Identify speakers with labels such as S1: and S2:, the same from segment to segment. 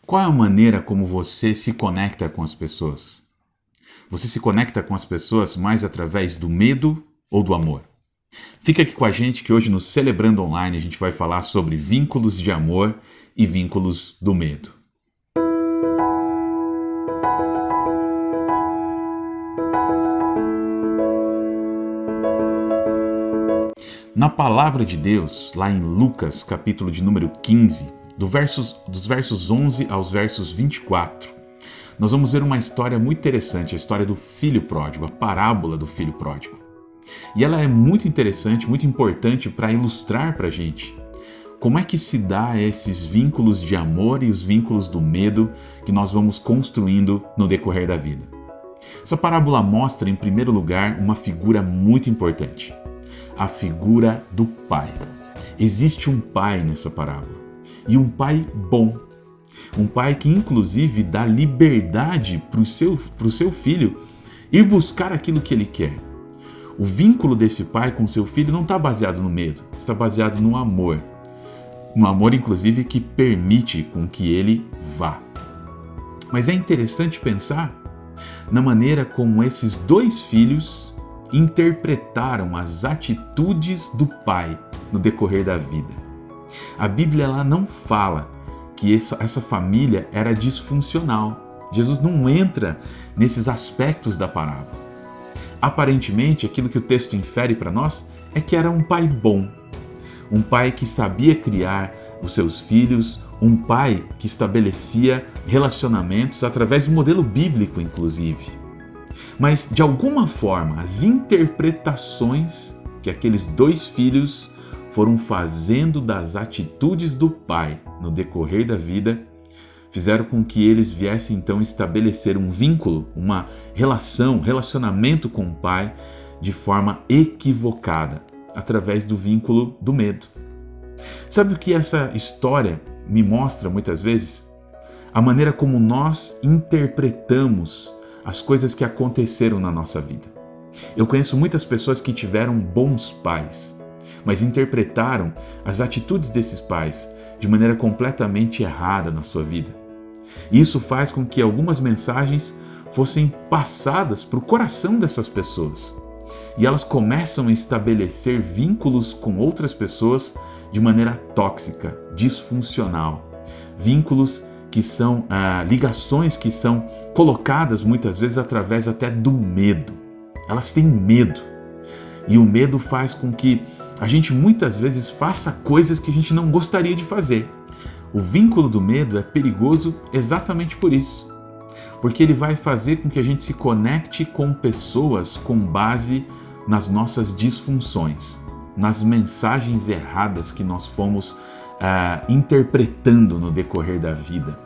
S1: Qual é a maneira como você se conecta com as pessoas? Você se conecta com as pessoas mais através do medo ou do amor? Fica aqui com a gente que hoje no Celebrando Online a gente vai falar sobre vínculos de amor e vínculos do medo. Na palavra de Deus, lá em Lucas, capítulo de número 15, dos versos 11 aos versos 24, nós vamos ver uma história muito interessante, a história do filho pródigo, a parábola do filho pródigo. E ela é muito interessante, muito importante para ilustrar para a gente como é que se dá esses vínculos de amor e os vínculos do medo que nós vamos construindo no decorrer da vida. Essa parábola mostra, em primeiro lugar, uma figura muito importante. A figura do pai. Existe um pai nessa parábola, e um pai bom, um pai que inclusive dá liberdade para o seu filho ir buscar aquilo que ele quer. O vínculo desse pai com seu filho não está baseado no medo, está baseado no amor inclusive que permite com que ele vá. Mas é interessante pensar na maneira como esses dois filhos interpretaram as atitudes do pai no decorrer da vida. A Bíblia ela não fala que essa família era disfuncional. Jesus não entra nesses aspectos da parábola. Aparentemente, aquilo que o texto infere para nós é que era um pai bom, um pai que sabia criar os seus filhos, um pai que estabelecia relacionamentos através do modelo bíblico, inclusive. Mas, de alguma forma, as interpretações que aqueles dois filhos foram fazendo das atitudes do pai no decorrer da vida fizeram com que eles viessem então estabelecer um vínculo, uma relacionamento com o pai de forma equivocada, através do vínculo do medo. Sabe o que essa história me mostra muitas vezes? A maneira como nós interpretamos as coisas que aconteceram na nossa vida. Eu conheço muitas pessoas que tiveram bons pais, mas interpretaram as atitudes desses pais de maneira completamente errada na sua vida. Isso faz com que algumas mensagens fossem passadas para o coração dessas pessoas e elas começam a estabelecer vínculos com outras pessoas de maneira tóxica, disfuncional. Vínculos que são ligações que são colocadas muitas vezes através até do medo. Elas têm medo. E o medo faz com que a gente muitas vezes faça coisas que a gente não gostaria de fazer. O vínculo do medo é perigoso exatamente por isso. Porque ele vai fazer com que a gente se conecte com pessoas com base nas nossas disfunções, nas mensagens erradas que nós fomos interpretando no decorrer da vida.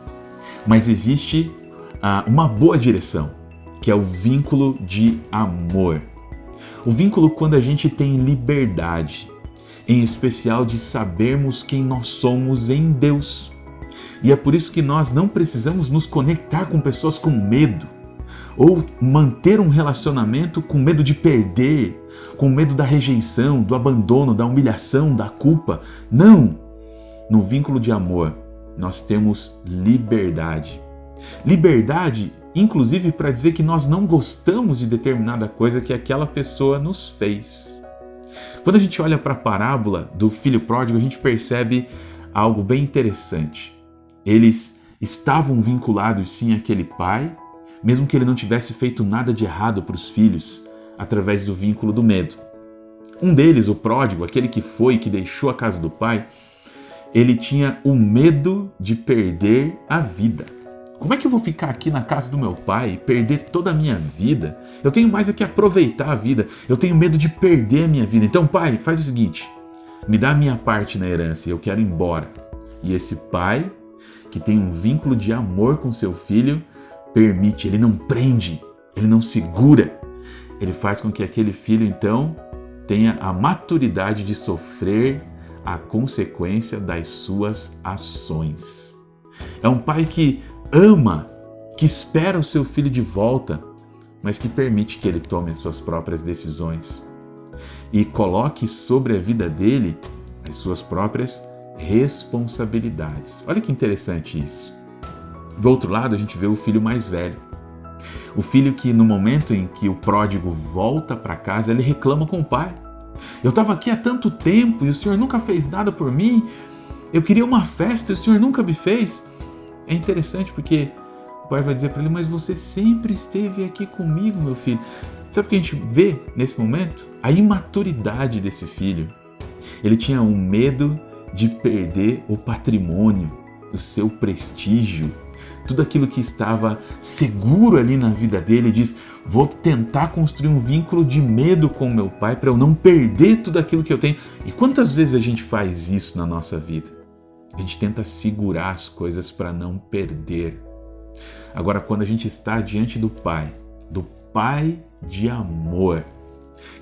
S1: Mas existe uma boa direção, que é o vínculo de amor. O vínculo quando a gente tem liberdade, em especial de sabermos quem nós somos em Deus. E é por isso que nós não precisamos nos conectar com pessoas com medo, ou manter um relacionamento com medo de perder, com medo da rejeição, do abandono, da humilhação, da culpa. Não! No vínculo de amor, nós temos liberdade. Liberdade, inclusive, para dizer que nós não gostamos de determinada coisa que aquela pessoa nos fez. Quando a gente olha para a parábola do filho pródigo, a gente percebe algo bem interessante. Eles estavam vinculados sim àquele pai, mesmo que ele não tivesse feito nada de errado para os filhos, através do vínculo do medo. Um deles, o pródigo, aquele que foi e que deixou a casa do pai, ele tinha o medo de perder a vida. Como é que eu vou ficar aqui na casa do meu pai e perder toda a minha vida? Eu tenho mais é que aproveitar a vida. Eu tenho medo de perder a minha vida. Então, pai, faz o seguinte, me dá a minha parte na herança e eu quero ir embora. E esse pai, que tem um vínculo de amor com seu filho, permite, ele não prende, ele não segura. Ele faz com que aquele filho, então, tenha a maturidade de sofrer a consequência das suas ações. É um pai que ama, que espera o seu filho de volta, mas que permite que ele tome as suas próprias decisões e coloque sobre a vida dele as suas próprias responsabilidades. Olha que interessante isso. Do outro lado, a gente vê o filho mais velho. O filho que no momento em que o pródigo volta para casa, ele reclama com o pai. Eu estava aqui há tanto tempo e o senhor nunca fez nada por mim. Eu queria uma festa e o senhor nunca me fez. É interessante porque o pai vai dizer para ele, mas você sempre esteve aqui comigo, meu filho. Sabe o que a gente vê nesse momento? A imaturidade desse filho. Ele tinha um medo de perder o patrimônio, o seu prestígio, tudo aquilo que estava seguro ali na vida dele. Ele diz, vou tentar construir um vínculo de medo com meu pai para eu não perder tudo aquilo que eu tenho. E quantas vezes a gente faz isso na nossa vida? A gente tenta segurar as coisas para não perder. Agora, quando a gente está diante do Pai de amor,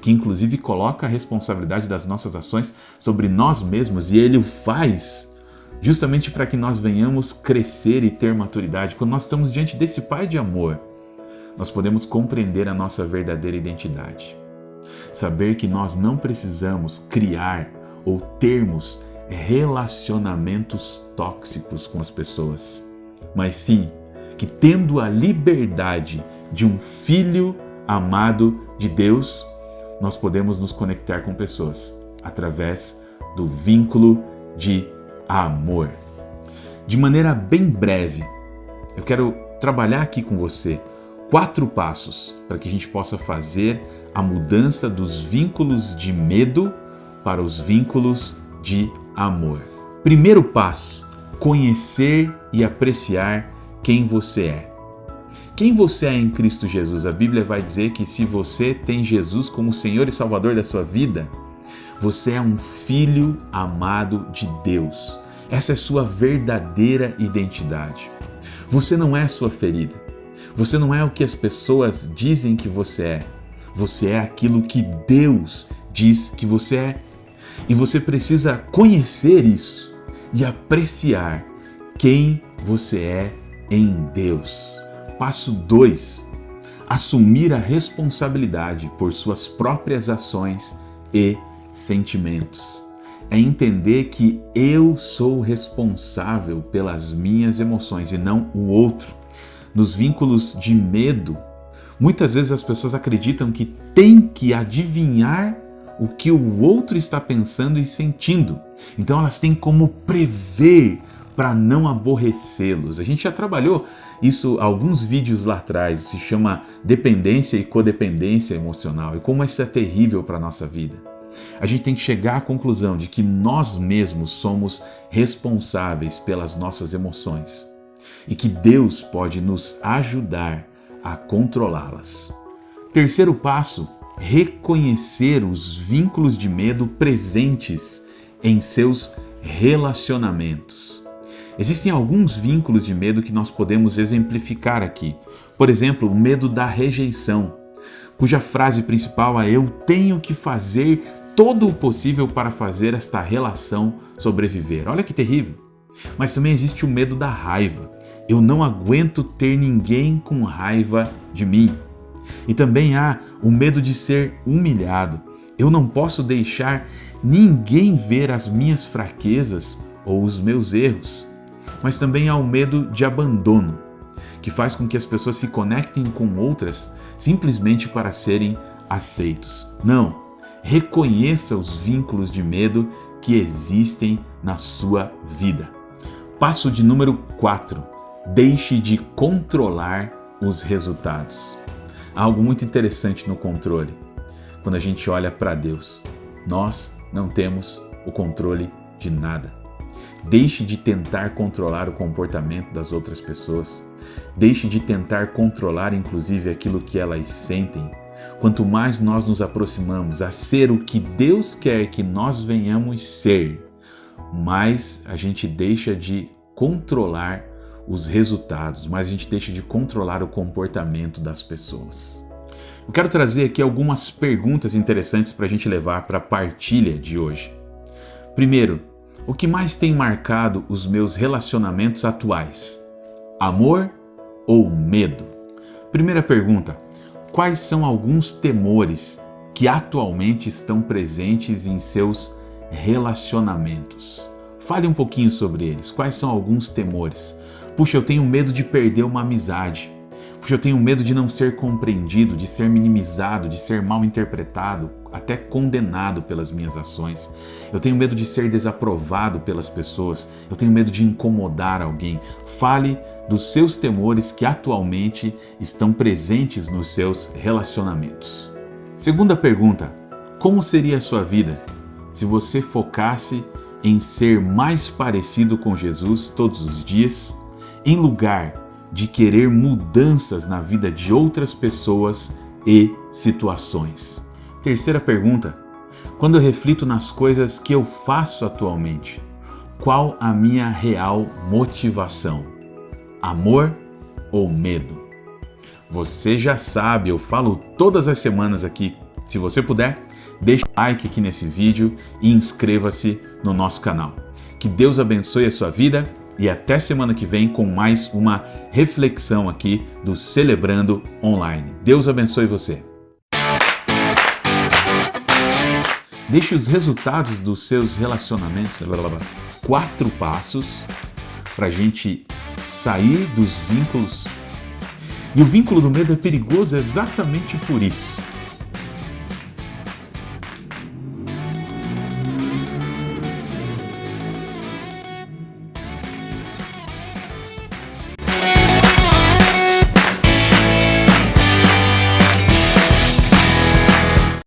S1: que inclusive coloca a responsabilidade das nossas ações sobre nós mesmos, e Ele o faz justamente para que nós venhamos crescer e ter maturidade. Quando nós estamos diante desse Pai de amor, nós podemos compreender a nossa verdadeira identidade. Saber que nós não precisamos criar ou termos relacionamentos tóxicos com as pessoas, mas sim que, tendo a liberdade de um filho amado de Deus, nós podemos nos conectar com pessoas através do vínculo de amor. De maneira bem breve, eu quero trabalhar aqui com você 4 passos para que a gente possa fazer a mudança dos vínculos de medo para os vínculos de amor. Primeiro passo: conhecer e apreciar quem você é. Quem você é em Cristo Jesus? A Bíblia vai dizer que se você tem Jesus como Senhor e Salvador da sua vida, você é um filho amado de Deus. Essa é sua verdadeira identidade. Você não é sua ferida. Você não é o que as pessoas dizem que você é. Você é aquilo que Deus diz que você é. E você precisa conhecer isso e apreciar quem você é em Deus. Passo 2. Assumir a responsabilidade por suas próprias ações e sentimentos. É entender que eu sou responsável pelas minhas emoções e não o outro. Nos vínculos de medo, muitas vezes as pessoas acreditam que tem que adivinhar o que o outro está pensando e sentindo. Então elas têm como prever para não aborrecê-los. A gente já trabalhou isso alguns vídeos lá atrás, se chama dependência e codependência emocional, e como isso é terrível para a nossa vida. A gente tem que chegar à conclusão de que nós mesmos somos responsáveis pelas nossas emoções e que Deus pode nos ajudar a controlá-las. Terceiro passo: reconhecer os vínculos de medo presentes em seus relacionamentos. Existem alguns vínculos de medo que nós podemos exemplificar aqui. Por exemplo, o medo da rejeição, cuja frase principal é: eu tenho que fazer todo o possível para fazer esta relação sobreviver. Olha que terrível. Mas também existe o medo da raiva. Eu não aguento ter ninguém com raiva de mim. E também há o medo de ser humilhado. Eu não posso deixar ninguém ver as minhas fraquezas ou os meus erros. Mas também há o medo de abandono, que faz com que as pessoas se conectem com outras simplesmente para serem aceitos. Não, reconheça os vínculos de medo que existem na sua vida. Passo de número 4. Deixe de controlar os resultados. Há algo muito interessante no controle. Quando a gente olha para Deus, nós não temos o controle de nada. Deixe de tentar controlar o comportamento das outras pessoas. Deixe de tentar controlar, inclusive, aquilo que elas sentem. Quanto mais nós nos aproximamos a ser o que Deus quer que nós venhamos ser, mais a gente deixa de controlar os resultados, mais a gente deixa de controlar o comportamento das pessoas. Eu quero trazer aqui algumas perguntas interessantes para a gente levar para a partilha de hoje. Primeiro, o que mais tem marcado os meus relacionamentos atuais? Amor ou medo? Primeira pergunta: quais são alguns temores que atualmente estão presentes em seus relacionamentos? Fale um pouquinho sobre eles. Quais são alguns temores? Puxa, eu tenho medo de perder uma amizade. Puxa, eu tenho medo de não ser compreendido, de ser minimizado, de ser mal interpretado, até condenado pelas minhas ações. Eu tenho medo de ser desaprovado pelas pessoas. Eu tenho medo de incomodar alguém. Fale dos seus temores que atualmente estão presentes nos seus relacionamentos. Segunda pergunta: como seria a sua vida se você focasse em ser mais parecido com Jesus todos os dias, em lugar de querer mudanças na vida de outras pessoas e situações? Terceira pergunta: quando eu reflito nas coisas que eu faço atualmente, qual a minha real motivação? Amor ou medo? Você já sabe, eu falo todas as semanas aqui. Se você puder, deixe um like aqui nesse vídeo e inscreva-se no nosso canal. Que Deus abençoe a sua vida e até semana que vem com mais uma reflexão aqui do Celebrando Online. Deus abençoe você. Deixe os resultados dos seus relacionamentos. 4 passos para a gente sair dos vínculos. E o vínculo do medo é perigoso exatamente por isso.